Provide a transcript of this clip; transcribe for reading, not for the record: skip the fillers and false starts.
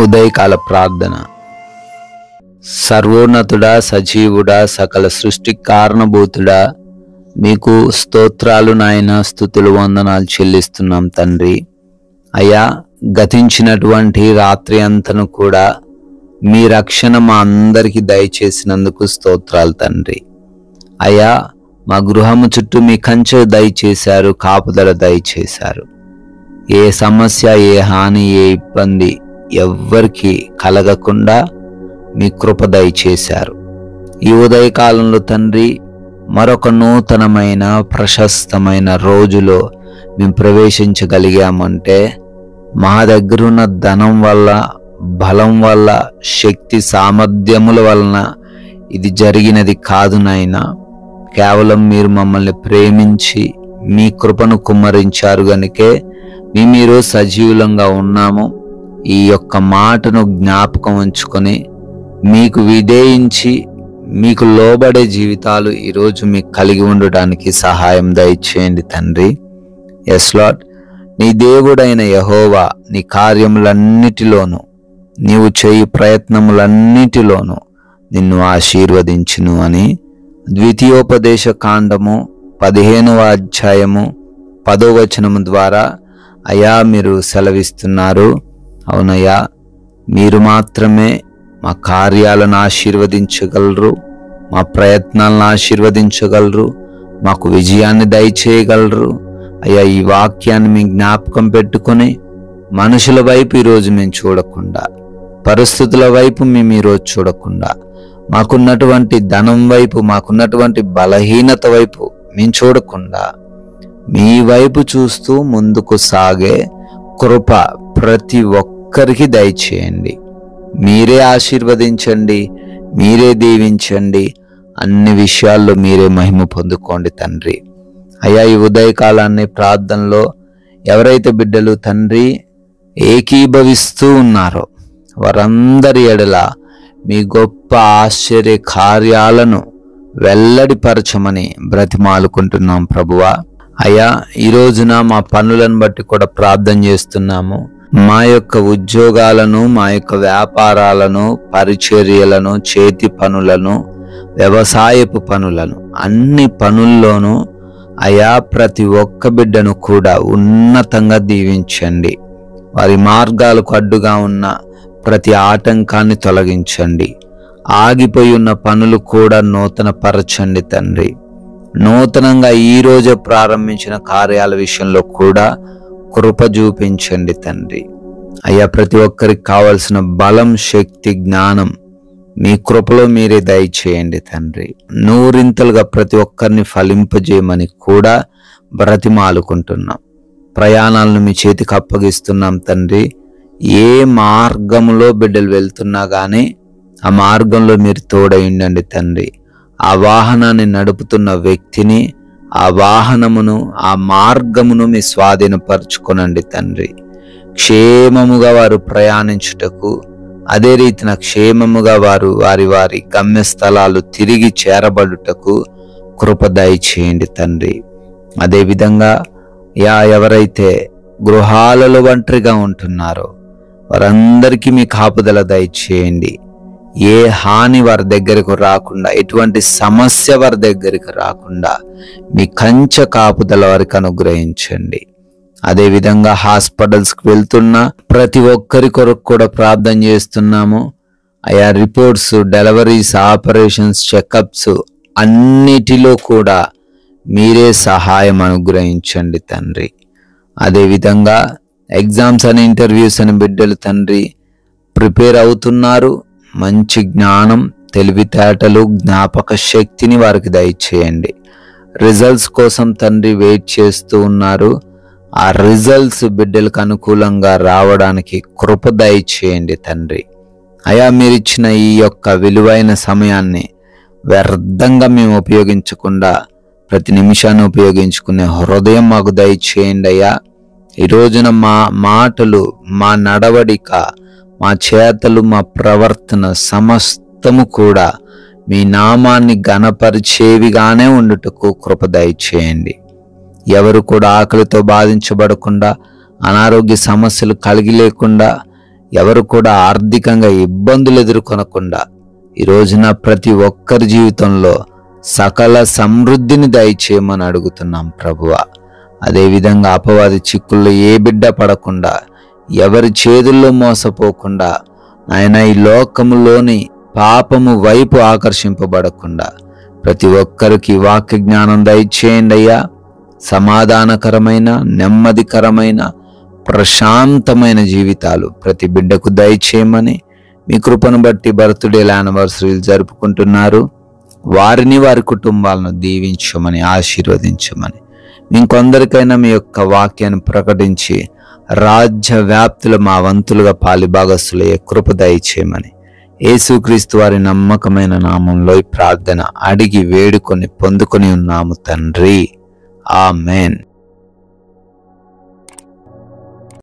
ఉదయకాల ప్రార్థన. సర్వోన్నతుడా, సజీవుడా, సకల సృష్టి కారణభూతుడా, మీకు స్తోత్రాలు నాయన, స్తుతులు, వందనాలు చెల్లిస్తున్నాం తండ్రి. అయ్యా, గతించినటువంటి రాత్రి అంతను కూడా మీ రక్షణ మా అందరికీ దయచేసినందుకు స్తోత్రాలు తండ్రి. అయ్యా, మా గృహము చుట్టూ మీ కంచె దయచేశారు, కాపుదల దయచేశారు. ఏ సమస్య, ఏ హాని, ఏ ఇబ్బంది ఎవ్వరికి కలగకుండా మీ కృప దయచేశారు. ఈ ఉదయకాలంలో తండ్రి, మరొక నూతనమైన ప్రశస్తమైన రోజులో మేము ప్రవేశించగలిగామంటే మా దగ్గరున్న ధనం వల్ల, బలం వల్ల, శక్తి సామర్థ్యముల వలన ఇది జరిగినది కాదు నాయనా. కేవలం మీరు మమ్మల్ని ప్రేమించి మీ కృపను కుమ్మరించారు గనుకే మేము ఈరోజు సజీవులంగా ఉన్నాము. ఈ యొక్క మాటను జ్ఞాపకం ఉంచుకొని మీకు విధేయించి మీకు లోబడే జీవితాలు ఈరోజు మీకు కలిగి ఉండడానికి సహాయం దయచేయండి తండ్రి. ఎస్ లార్డ్, నీ దేవుడైన యెహోవా నీ కార్యములన్నిటిలోనూ, నీవు చేయి ప్రయత్నములన్నిటిలోనూ నిన్ను ఆశీర్వదించును అని ద్వితీయోపదేశ కాండము 15వ అధ్యాయము 10వ వచనము ద్వారా అయ్యా మీరు సెలవిస్తున్నారు. అవునయ్యా, మీరు మాత్రమే మా కార్యాలను ఆశీర్వదించగలరు, మా ప్రయత్నాలను ఆశీర్వదించగలరు, మాకు విజయాన్ని దయచేయగలరు. అయ్యా, ఈ వాక్యాన్ని మీ జ్ఞాపకం పెట్టుకొని మనుషుల వైపు ఈరోజు మేము చూడకుండా, పరిస్థితుల వైపు మేము ఈరోజు చూడకుండా, మాకున్నటువంటి ధనం వైపు, మాకున్నటువంటి బలహీనత వైపు మేము చూడకుండా మీ వైపు చూస్తూ ముందుకు సాగే కృప ప్రతి ఒక్కరికి దయచేయండి. మీరే ఆశీర్వదించండి, మీరే దీవించండి, అన్ని విషయాల్లో మీరే మహిమ పొందుకోండి తండ్రి. అయ్యా, ఈ ఉదయకాలాన్ని ప్రార్థనలో ఎవరైతే బిడ్డలు తండ్రి ఏకీభవిస్తూ ఉన్నారో వారందరి ఎడల మీ గొప్ప ఆశ్చర్య కార్యాలను వెల్లడిపరచమని బ్రతిమాలుకుంటున్నాం ప్రభువా. అయ్యా, ఈ రోజున మా పనులను బట్టి కూడా ప్రార్థన చేస్తున్నాము. మా యొక్క ఉద్యోగాలను, మా యొక్క వ్యాపారాలను, పరిచర్యలను, చేతి పనులను, వ్యవసాయపు పనులను, అన్ని పనుల్లోనూ అయా ప్రతి ఒక్క బిడ్డను కూడా ఉన్నతంగా దీవించండి. వారి మార్గాలకు అడ్డుగా ఉన్న ప్రతి ఆటంకాన్ని తొలగించండి. ఆగిపోయి ఉన్న పనులు కూడా నూతన పరచండి తండ్రి. నూతనంగా ఈ రోజు ప్రారంభించిన కార్యాల విషయంలో కూడా కృప చూపించండి తండ్రి. అయ్యా, ప్రతి ఒక్కరికి కావలసిన బలం, శక్తి, జ్ఞానం మీ కృపలో మీరే దయచేయండి తండ్రి. నూరింతలుగా ప్రతి ఒక్కరిని ఫలింపజేయమని కూడా బ్రతిమాలుకుంటున్నాం. ప్రయాణాలను మీ చేతికి అప్పగిస్తున్నాం తండ్రి. ఏ మార్గంలో బిడ్డలు వెళ్తున్నా కానీ ఆ మార్గంలో మీరు తోడై ఉండండి తండ్రి. ఆ వాహనాన్ని నడుపుతున్న వ్యక్తిని, ఆ వాహనమును, ఆ మార్గమును మీ స్వాధీనపరచుకొనండి తండ్రి. క్షేమముగా వారు ప్రయాణించుటకు, అదే రీతిన క్షేమముగా వారు వారి వారి గమ్యస్థలాలు తిరిగి చేరబడుటకు కృప దయచేయండి తండ్రి. అదేవిధంగా ఎవరైతే గృహాలలో ఒంటరిగా ఉంటున్నారో వారందరికీ మీ కాపుదల దయచేయండి. ఏ హాని వారి దగ్గరకు రాకుండా, ఎటువంటి సమస్య వారి దగ్గరికి రాకుండా మీ కంచె కాపుదల వారికి అనుగ్రహించండి. అదేవిధంగా హాస్పిటల్స్కి వెళ్తున్న ప్రతి ఒక్కరి కొరకు కూడా ప్రార్థన చేస్తున్నాము. అయా, రిపోర్ట్స్, డెలివరీస్, ఆపరేషన్స్, చెకప్స్ అన్నిటిలో కూడా మీరే సహాయం అనుగ్రహించండి తండ్రి. అదేవిధంగా ఎగ్జామ్స్ అని, ఇంటర్వ్యూస్ అని బిడ్డలు తండ్రి ప్రిపేర్ అవుతున్నారు. మంచి జ్ఞానం, తెలివితేటలు, జ్ఞాపక శక్తిని వారికి దయచేయండి. రిజల్ట్స్ కోసం తండ్రి వెయిట్ చేస్తూ ఉన్నారు. ఆ రిజల్ట్స్ బిడ్డలకు అనుకూలంగా రావడానికి కృప దయచేయండి తండ్రి. అయా, మీరిచ్చిన ఈ యొక్క విలువైన సమయాన్ని వ్యర్థంగా మేము ఉపయోగించకుండా ప్రతి నిమిషాన్ని ఉపయోగించుకునే హృదయం మాకు దయచేయండి అయ్యా. ఈ రోజున మా మాటలు, మా నడవడిక, మా చేతలు, మా ప్రవర్తన సమస్తము కూడా మీ నామాన్ని ఘనపరిచేవిగానే ఉండుటకు కృప దయచేయండి. ఎవరు కూడా ఆకలితో బాధించబడకుండా, అనారోగ్య సమస్యలు కలిగి లేకుండా, ఎవరు కూడా ఆర్థికంగా ఇబ్బందులు ఎదుర్కొనకుండా ఈ రోజున ప్రతి ఒక్కరి జీవితంలో సకల సమృద్ధిని దయచేయమని అడుగుతున్నాం ప్రభువా. అదేవిధంగా అపవాది చిక్కుల్లో ఏ బిడ్డ పడకుండా, ఎవరి చేతుల్లో మోసపోకుండా, ఆయన ఈ లోకములోని పాపము వైపు ఆకర్షింపబడకుండా ప్రతి ఒక్కరికి వాక్య జ్ఞానం దయచేయండి అయ్యా. సమాధానకరమైన, నెమ్మదికరమైన, ప్రశాంతమైన జీవితాలు ప్రతి బిడ్డకు దయచేయమని, మీ కృపను బట్టి బర్త్డే యానివర్సరీలు జరుపుకుంటున్నారు వారిని, వారి కుటుంబాలను దీవించమని, ఆశీర్వదించమని, ఇంకొందరికైనా మీ యొక్క వాక్యాన్ని ప్రకటించి రాజ్య వ్యాప్తులు మా వంతులుగా పాలిభాగస్తులయ్యే కృప దయచేయమని యేసుక్రీస్తు వారి నమ్మకమైన నామంలో ఈ ప్రార్థన అడిగి వేడుకొని పొందుకొని ఉన్నాము తండ్రి. ఆమెన్.